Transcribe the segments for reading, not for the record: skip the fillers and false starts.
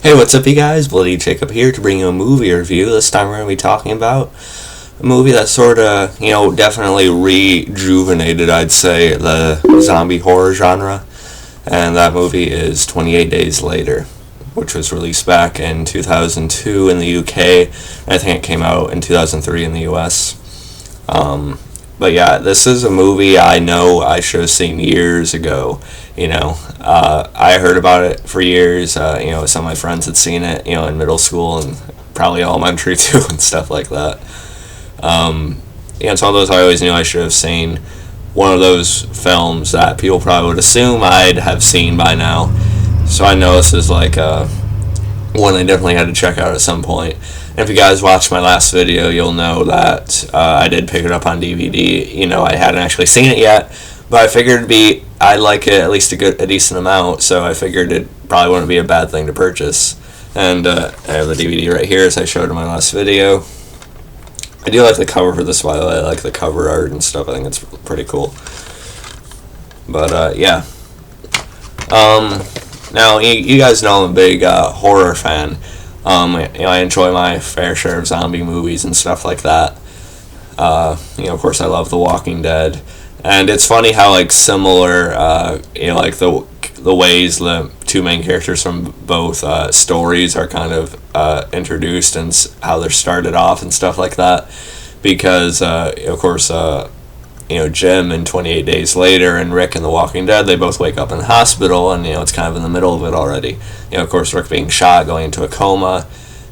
Hey, what's up, you guys? Bloody Jacob here to bring you a movie review. This time we're going to be talking about a movie that sort of, definitely rejuvenated, I'd say, the zombie horror genre. And that movie is 28 Days Later, which was released back in 2002 in the UK. I think it came out in 2003 in the US. But yeah, this is a movie I know I should have seen years ago. I heard about it for years. Some of my friends had seen it, in middle school and probably elementary too and stuff like that. It's one of those I always knew I should have seen. One of those films that people probably would assume I'd have seen by now. So I know this is like one I definitely had to check out at some point. And if you guys watched my last video, you'll know that I did pick it up on DVD. I hadn't actually seen it yet, but I figured I'd like it at least a decent amount, so I figured it probably wouldn't be a bad thing to purchase. And I have the DVD right here, as I showed in my last video. I do like the cover for this, by the way. I like the cover art and stuff. I think it's pretty cool. But, yeah. Now, you guys know I'm a big horror fan. I enjoy my fair share of zombie movies and stuff like that. Of course, I love The Walking Dead. And it's funny how, similar, the ways the two main characters from both stories are kind of introduced and how they're started off and stuff like that. Because, of course, Jim in 28 Days Later and Rick in The Walking Dead, they both wake up in the hospital, and, it's kind of in the middle of it already. Of course, Rick being shot, going into a coma,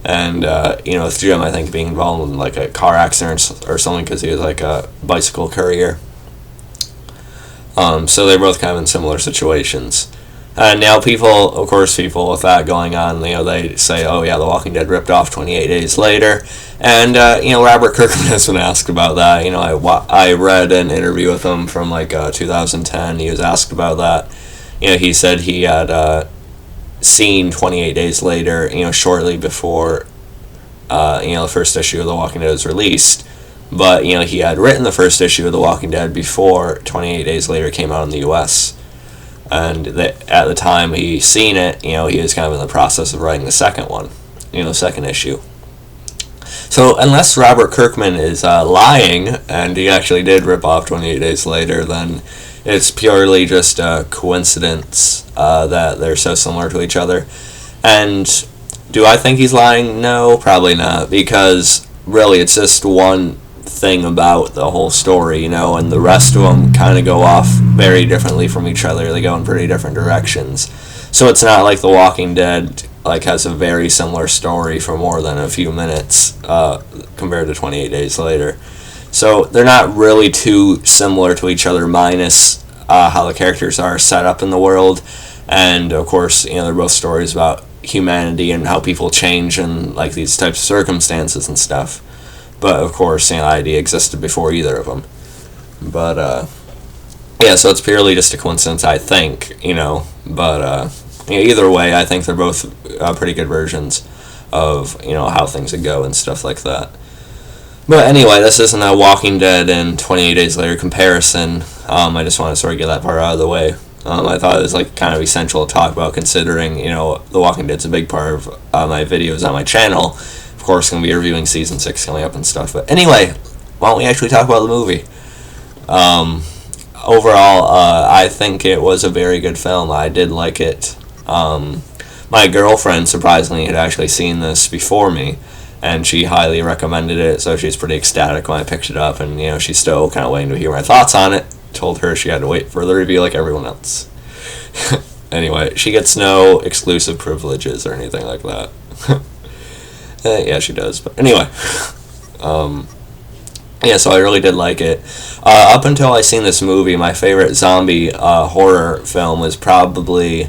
and, with Jim, I think, being involved in, a car accident or something because he was, a bicycle courier. So they're both kind of in similar situations. And now people with that going on, they say, oh yeah, The Walking Dead ripped off 28 Days Later. And, Robert Kirkman has been asked about that. I read an interview with him from, 2010. He was asked about that. He said he had seen 28 Days Later, shortly before, the first issue of The Walking Dead was released. But, he had written the first issue of The Walking Dead before 28 Days Later came out in the U.S. And at the time he seen it, he was kind of in the process of writing the second one, the second issue. So unless Robert Kirkman is lying, and he actually did rip off 28 Days Later, then it's purely just a coincidence that they're so similar to each other. And do I think he's lying? No, probably not, because really it's just one thing about the whole story, and the rest of them kind of go off very differently from each other. They go in pretty different directions. So it's not like The Walking Dead has a very similar story for more than a few minutes compared to 28 Days Later. So they're not really too similar to each other, minus how the characters are set up in the world. And of course, they're both stories about humanity and how people change in these types of circumstances and stuff. But, of course, the idea existed before either of them. But, yeah, so it's purely just a coincidence, I think, But, either way, I think they're both pretty good versions of, how things would go and stuff like that. But anyway, this isn't a Walking Dead and 28 Days Later comparison. I just want to sort of get that part out of the way. I thought it was, kind of essential to talk about, considering, The Walking Dead's a big part of my videos on my channel. Of course, going to be reviewing Season 6 coming up and stuff. But anyway, why don't we actually talk about the movie? Overall, I think it was a very good film. I did like it. My girlfriend, surprisingly, had actually seen this before me, and she highly recommended it, so she's pretty ecstatic when I picked it up, and, she's still kind of waiting to hear my thoughts on it. Told her she had to wait for the review like everyone else. Anyway, she gets no exclusive privileges or anything like that. Yeah, she does. But anyway, yeah, so I really did like it. Up until I seen this movie, my favorite zombie horror film was probably,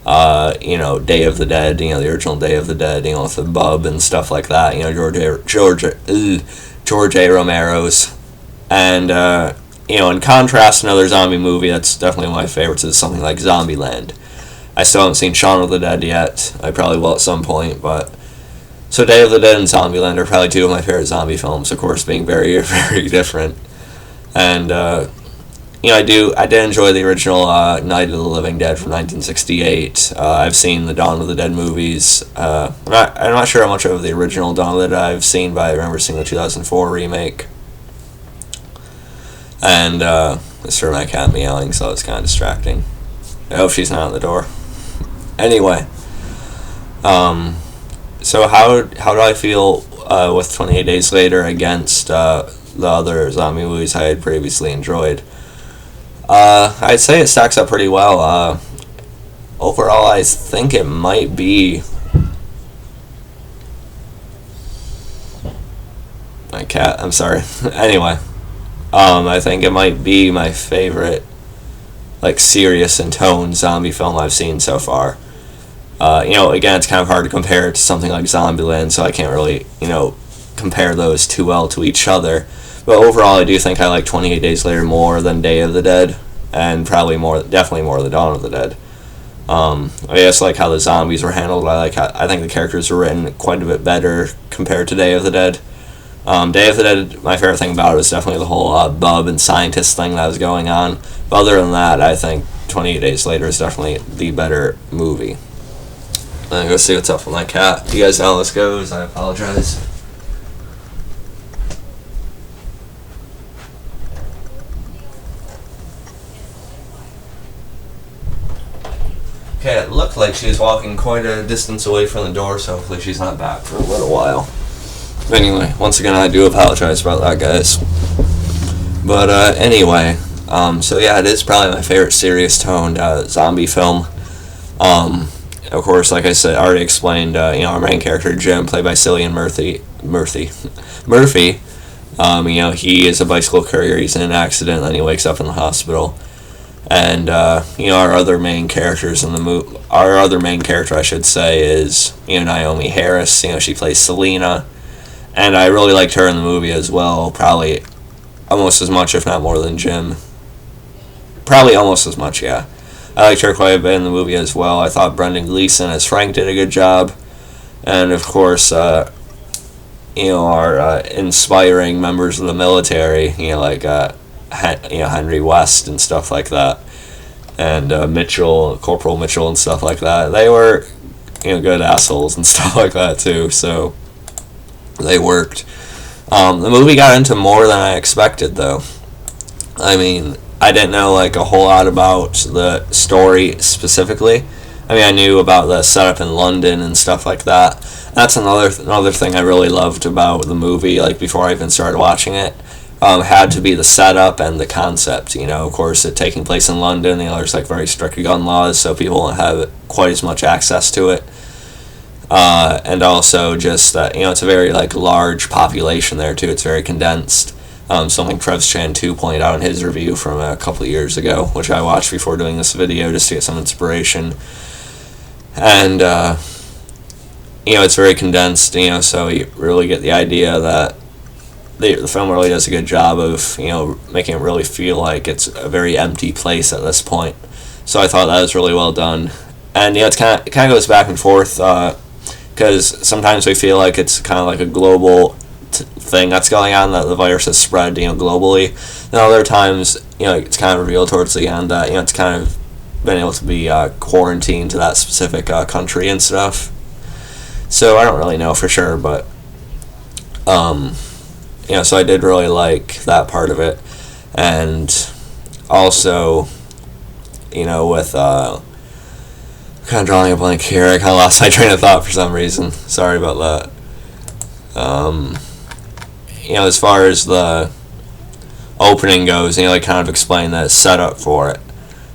Day of the Dead. The original Day of the Dead. With the bub and stuff like that. George A. Romero's, and in contrast, another zombie movie that's definitely one of my favorites is something like Zombieland. I still haven't seen Shaun of the Dead yet. I probably will at some point, but. So Day of the Dead and Zombieland are probably two of my favorite zombie films, of course, being very, very different. And, I did enjoy the original Night of the Living Dead from 1968. I've seen the Dawn of the Dead movies. I'm not sure how much of the original Dawn of the Dead I've seen, but I remember seeing the 2004 remake. And it's for my cat meowing, so it's kind of distracting. I hope she's not at the door. Anyway, so how do I feel with 28 Days Later against the other zombie movies I had previously enjoyed? I'd say it stacks up pretty well. Overall, I think it might be... My cat, I'm sorry. Anyway, I think it might be my favorite, like, serious in tone zombie film I've seen so far. Again, it's kind of hard to compare it to something like Zombieland, so I can't really, compare those too well to each other. But overall, I do think I like 28 Days Later more than Day of the Dead, and definitely more than Dawn of the Dead. I just like how the zombies were handled. I think the characters were written quite a bit better compared to Day of the Dead. Day of the Dead, my favorite thing about it was definitely the whole bub and scientist thing that was going on. But other than that, I think 28 Days Later is definitely the better movie. I'm gonna go see what's up with my cat. You guys know how this goes. I apologize. Okay, it looked like she was walking quite a distance away from the door, so hopefully she's not back for a little while. But anyway, once again, I do apologize about that, guys. But anyway, so yeah, it is probably my favorite serious-toned zombie film. Of course, like I said, I already explained, our main character, Jim, played by Cillian Murphy. He is a bicycle courier. He's in an accident, and then he wakes up in the hospital. And our other main characters in the movie, our other main character, I should say, is Naomie Harris. She plays Selena, and I really liked her in the movie as well. Probably almost as much, if not more, than Jim. Probably almost as much, yeah. I liked her quite a bit in the movie as well. I thought Brendan Gleeson as Frank did a good job, and of course, our inspiring members of the military, Henry West and stuff like that, and Corporal Mitchell and stuff like that. They were, good assholes and stuff like that too. So they worked. The movie got into more than I expected, though. I mean, I didn't know a whole lot about the story specifically. I mean, I knew about the setup in London and stuff like that. That's another thing I really loved about the movie. Before I even started watching it. Had to be the setup and the concept. Of course, it taking place in London, there's very strict gun laws, so people don't have quite as much access to it. And also just that, it's a very large population there too. It's very condensed. Something Trev Chan 2 pointed out in his review from a couple of years ago, which I watched before doing this video just to get some inspiration. And it's very condensed. So you really get the idea that the film really does a good job of, making it really feel like it's a very empty place at this point. So I thought that was really well done. And, it kind of goes back and forth, because sometimes we feel like it's kind of like a global thing that's going on, that the virus has spread, globally. And other times, it's kind of revealed towards the end that, it's kind of been able to be quarantined to that specific country and stuff. So I don't really know for sure, but, so I did really like that part of it. And also, with, kind of drawing a blank here, I kind of lost my train of thought for some reason. Sorry about that. As far as the opening goes, kind of explain the setup for it.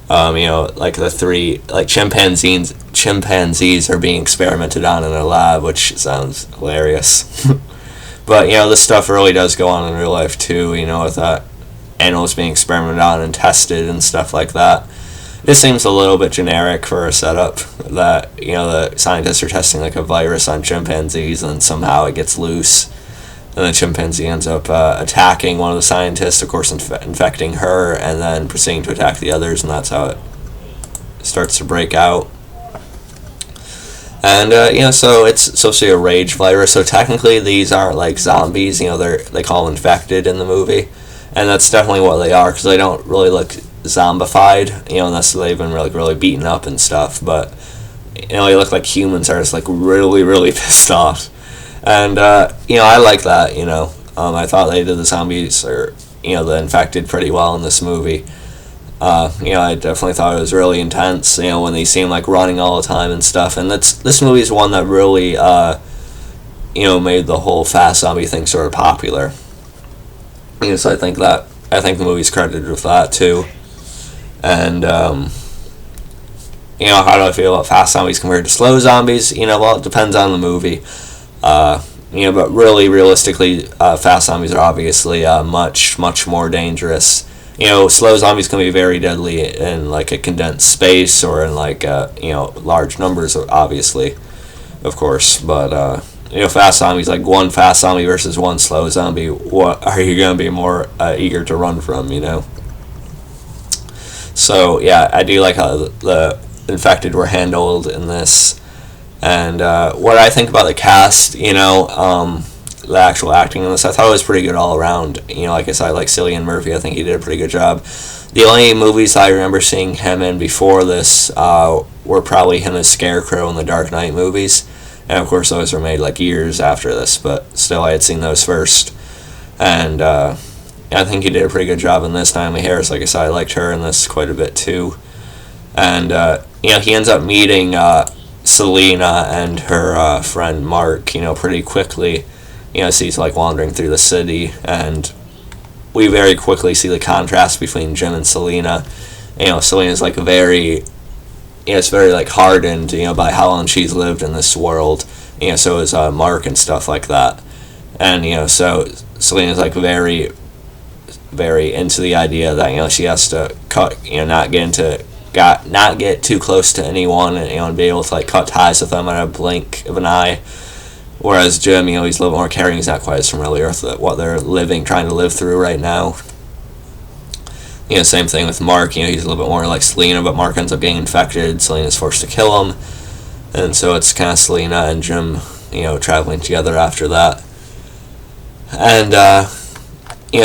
The three, chimpanzees are being experimented on in a lab, which sounds hilarious. But, this stuff really does go on in real life, too, with animals being experimented on and tested and stuff like that. This seems a little bit generic for a setup that, the scientists are testing, a virus on chimpanzees, and somehow it gets loose. And the chimpanzee ends up attacking one of the scientists, of course, infecting her, and then proceeding to attack the others, and that's how it starts to break out. And, so it's supposed to be a rage virus, so technically these aren't, zombies, they call them infected in the movie. and that's definitely what they are, because they don't really look zombified, unless they've been really beaten up and stuff. But they look like humans are just like really pissed off, and I like that. I thought they did the zombies or the infected pretty well in this movie. I definitely thought it was really intense. When they seem like running all the time and stuff. And this movie is one that really made the whole fast zombie thing sort of popular. So I think the movie's credited with that too. And how do I feel about fast zombies compared to slow zombies? Well, it depends on the movie. But really, realistically, fast zombies are obviously much more dangerous. Slow zombies can be very deadly in like a condensed space or in like large numbers, obviously, of course. But fast zombies, like one fast zombie versus one slow zombie, what are you gonna be more eager to run from? So yeah, I do like how the infected were handled in this. And what I think about the cast, the actual acting in this, I thought it was pretty good all around. Like I said, I like Cillian Murphy. I think he did a pretty good job. The only movies I remember seeing him in before this were probably him as Scarecrow in the Dark Knight movies. And of course, those were made like years after this, but still, I had seen those first. And I think he did a pretty good job in this. Naomie Harris, like I said, I liked her in this quite a bit too. And he ends up meeting Selena and her friend Mark, pretty quickly. So he's like wandering through the city, and we very quickly see the contrast between Jim and Selena. Selena's like it's very like hardened, by how long she's lived in this world. So is Mark and stuff like that. And so Selena's like very into the idea that she has to cut, not get too close to anyone, and be able to like cut ties with them at a blink of an eye. Whereas Jim, he's a little bit more caring. He's not quite as familiar with what they're trying to live through right now. Same thing with Mark. He's a little bit more like Selena, but Mark ends up getting infected. Selena's forced to kill him, and so it's kind of Selena and Jim, traveling together after that. And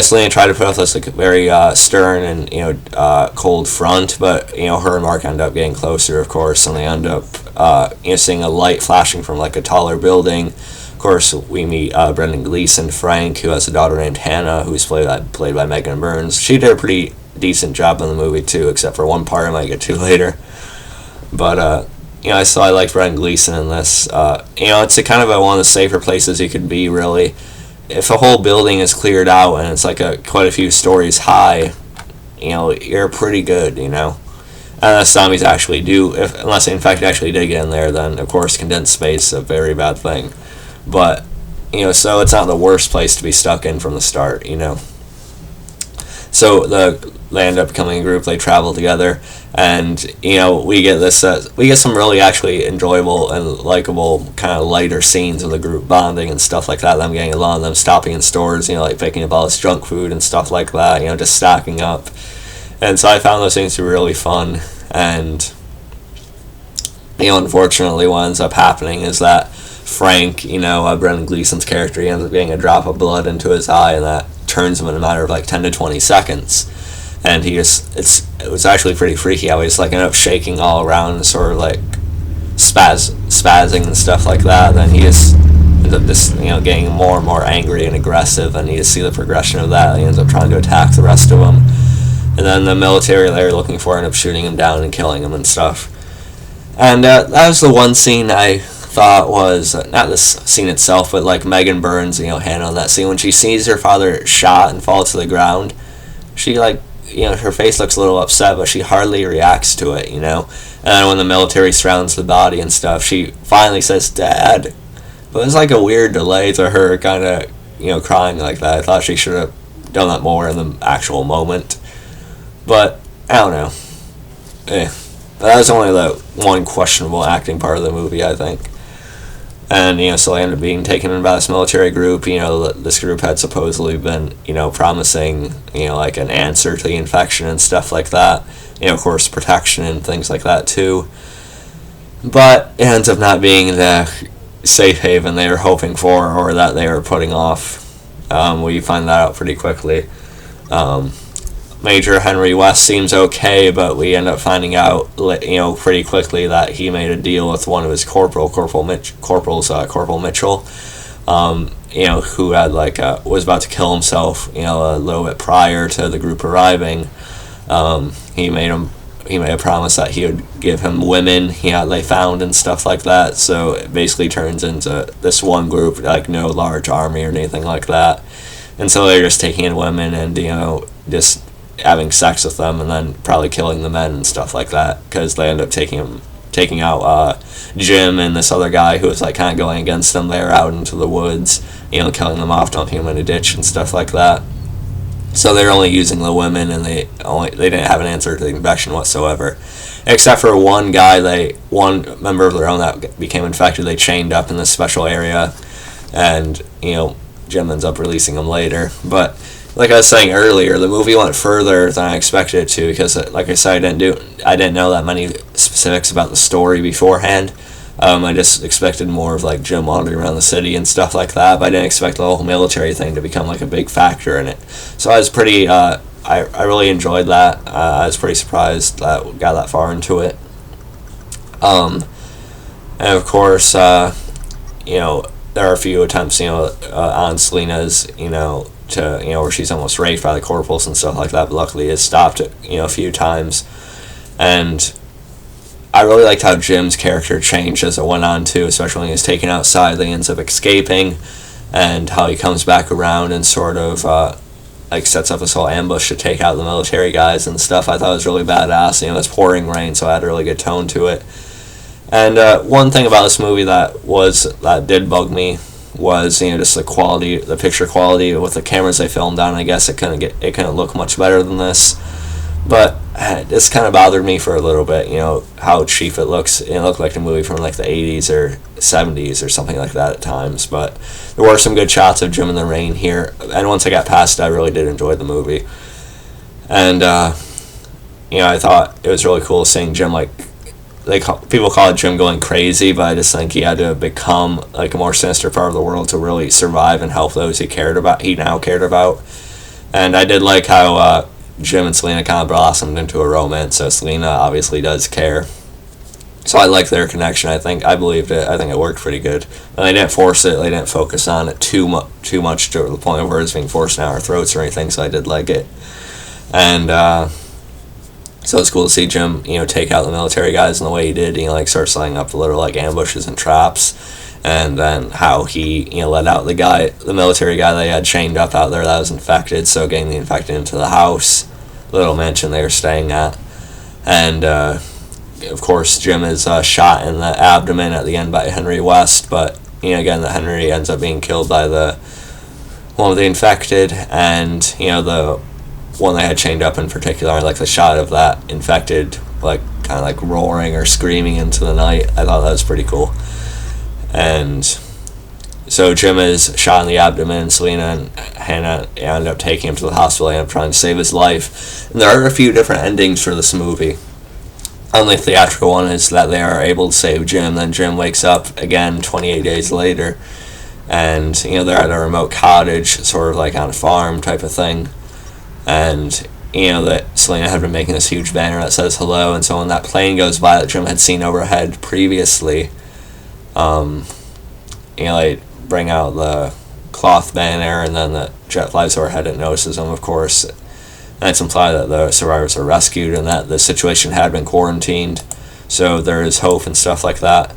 Selena tried to put off this like very stern and cold front, but her and Mark end up getting closer, of course, and they end up seeing a light flashing from like a taller building. Of course, we meet Brendan Gleeson, Frank, who has a daughter named Hannah, who's played by Megan Burns. She did a pretty decent job in the movie too, except for one part I might get to later. But I like Brendan Gleeson in this. It's a kind of one of the safer places you could be, really. If a whole building is cleared out and it's like quite a few stories high, you're pretty good, Unless zombies actually unless the infected actually did get in there, then of course condensed space is a very bad thing. But, so it's not the worst place to be stuck in from the start, So they end up becoming a group, they travel together, and, we get some really actually enjoyable and likable kind of lighter scenes of the group bonding and stuff like that, them getting along, them stopping in stores, like picking up all this junk food and stuff like that, just stacking up. And so I found those things to be really fun, and, unfortunately what ends up happening is that Frank, Brendan Gleeson's character, he ends up getting a drop of blood into his eye, and that turns him in a matter of like 10 to 20 seconds. And it was actually pretty freaky how he just like ended up shaking all around and sort of like spazzing and stuff like that. Then he just ends up just getting more and more angry and aggressive, and you just see the progression of that. He ends up trying to attack the rest of them, and then the military they're looking for end up shooting him down and killing him and stuff. And that was the one scene I thought was not this scene itself, but like Megan Burns, Hannah, on that scene when she sees her father shot and fall to the ground, she like. Her face looks a little upset, but she hardly reacts to it, And then when the military surrounds the body and stuff, she finally says, "Dad." But it's like a weird delay to her kind of, crying like that. I thought she should have done that more in the actual moment. But, I don't know. But that was only the one questionable acting part of the movie, I think. And, so they ended up being taken in by this military group. This group had supposedly been, promising, like an answer to the infection and stuff like that. Of course, protection and things like that, too. But it ends up not being the safe haven they were hoping for, or that they were putting off. We find that out pretty quickly. Major Henry West seems okay, but we end up finding out, pretty quickly that he made a deal with one of his corporals, Corporal Mitchell, who had was about to kill himself, a little bit prior to the group arriving. He made a promise that he would give him women they found and stuff like that. So it basically turns into this one group, no large army or anything like that. And so they're just taking in women and, just having sex with them and then probably killing the men and stuff like that, because they end up taking out Jim and this other guy who was kind of going against them there out into the woods, killing them off, dumping them in a ditch and stuff like that. So they're only using the women, and they didn't have an answer to the infection whatsoever, except for one member of their own that became infected. They chained up in this special area, and Jim ends up releasing them later. But like I was saying earlier, the movie went further than I expected it to, because, like I said, I didn't know that many specifics about the story beforehand. I just expected more of Jim wandering around the city and stuff like that, but I didn't expect the whole military thing to become a big factor in it. So I was pretty, I really enjoyed that. I was pretty surprised that we got that far into it. And of course, there are a few attempts, on Selena's, where she's almost raped by the corporals and stuff like that, but luckily it stopped it, a few times. And I really liked how Jim's character changed as it went on too, especially when he was taken outside. He ends up escaping, and how he comes back around and sort of sets up this whole ambush to take out the military guys and stuff. I thought it was really badass. It's pouring rain, so it had a really good tone to it. And one thing about this movie that did bug me was just the quality, the picture quality with the cameras they filmed on. I guess it couldn't look much better than this, but this kind of bothered me for a little bit. How cheap it looks. It looked like a movie from the 80s or 70s or something like that at times. But there were some good shots of Jim in the rain here, and once I got past it, I really did enjoy the movie. And I thought it was really cool seeing Jim people call it Jim going crazy, but I just think he had to become a more sinister part of the world to really survive and help those he now cared about. And I did like how Jim and Selena kind of blossomed into a romance, so Selena obviously does care. So I like their connection. I believed it. I think it worked pretty good. And they didn't force it. They didn't focus on it too much to the point where it's being forced down our throats or anything, so I did like it. And so it's cool to see Jim, take out the military guys in the way he did. He starts setting up little ambushes and traps, and then how he let out the military guy they had chained up out there that was infected. So getting the infected into the house, little mansion they were staying at, and of course Jim is shot in the abdomen at the end by Henry West, but again that Henry ends up being killed by one of the infected, and the one they had chained up in particular, the shot of that infected kind of roaring or screaming into the night. I thought that was pretty cool. And so Jim is shot in the abdomen. Selena and Hannah end up taking him to the hospital and trying to save his life. And there are a few different endings for this movie. Only the theatrical one is that they are able to save Jim. Then Jim wakes up again 28 days later, and they're at a remote cottage, sort of on a farm type of thing. And that Selena had been making this huge banner that says hello, and so when that plane goes by that Jim had seen overhead previously, they bring out the cloth banner, and then the jet flies overhead and notices them, of course. And it's implied that the survivors are rescued and that the situation had been quarantined, so there is hope and stuff like that.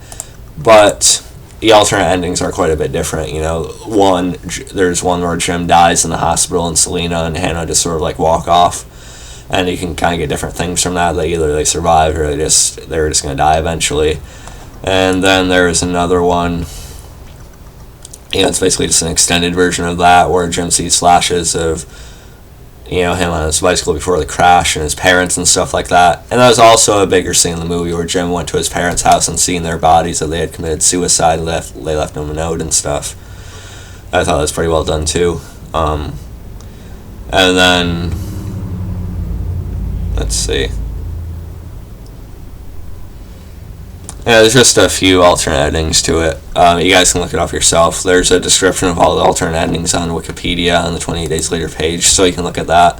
But the alternate endings are quite a bit different. There's one where Jim dies in the hospital and Selena and Hannah just sort of walk off, and you can kind of get different things from that. Either they survive or they're just going to die eventually. And then there's another one. It's basically just an extended version of that, where Jim sees flashes of him on his bicycle before the crash and his parents and stuff like that. And that was also a bigger scene in the movie where Jim went to his parents' house and seen their bodies, that they had committed suicide, and they left him a note and stuff. I thought that was pretty well done too. And then let's see. Yeah, there's just a few alternate endings to it. You guys can look it up yourself. There's a description of all the alternate endings on Wikipedia on the 28 Days Later page, so you can look at that.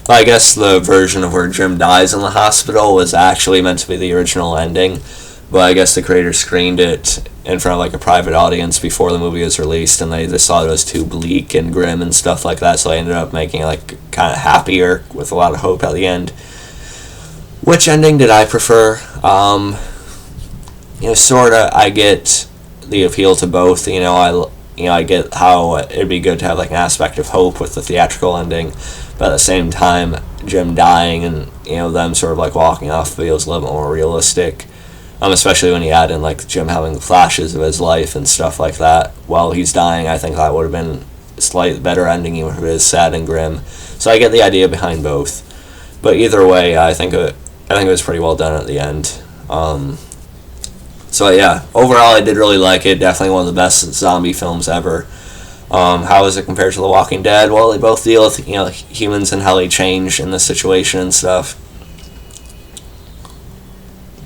But I guess the version of where Jim dies in the hospital was actually meant to be the original ending, but I guess the creators screened it in front of like a private audience before the movie was released, and they just thought it was too bleak and grim and stuff like that, so they ended up making it like kind of happier with a lot of hope at the end. Which ending did I prefer? Sorta. I get the appeal to both. I get how it'd be good to have like an aspect of hope with the theatrical ending, but at the same time, Jim dying and them sort of like walking off feels a little bit more realistic. Especially when you add in like Jim having flashes of his life and stuff like that while he's dying. I think that would have been a slightly better ending, even if it is sad and grim. So I get the idea behind both, but either way, I think it was pretty well done at the end. So yeah, overall I did really like it. Definitely one of the best zombie films ever. How is it compared to The Walking Dead? Well, they both deal with humans and how they change in this situation and stuff.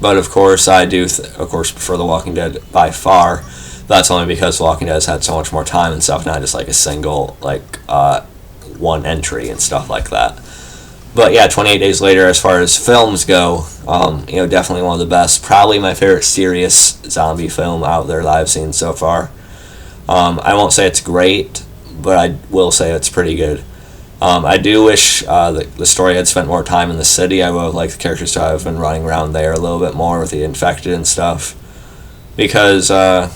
But of course, I do prefer The Walking Dead by far. That's only because The Walking Dead has had so much more time and stuff, not just like a single one entry and stuff like that. But yeah, 28 Days Later, as far as films go, definitely one of the best. Probably my favorite serious zombie film out there that I've seen so far. I won't say it's great, but I will say it's pretty good. I do wish the story had spent more time in the city. I would have liked the characters to have been running around there a little bit more with the infected and stuff. Because, as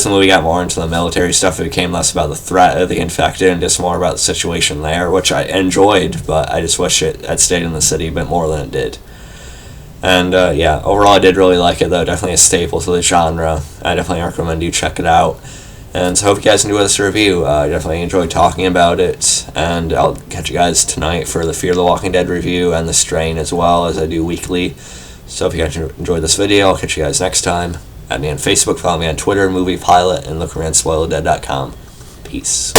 the movie got more into the military stuff, it became less about the threat of the infected and just more about the situation there, which I enjoyed, but I just wish it had stayed in the city a bit more than it did. And, overall I did really like it, though. Definitely a staple to the genre. I definitely recommend you check it out. And so I hope you guys enjoy this review. I definitely enjoyed talking about it, and I'll catch you guys tonight for the Fear the Walking Dead review and The Strain as well, as I do weekly. So if you guys enjoyed this video, I'll catch you guys next time. Add me on Facebook, follow me on Twitter, Movie Pilot, and look around spoilerdead.com. Peace.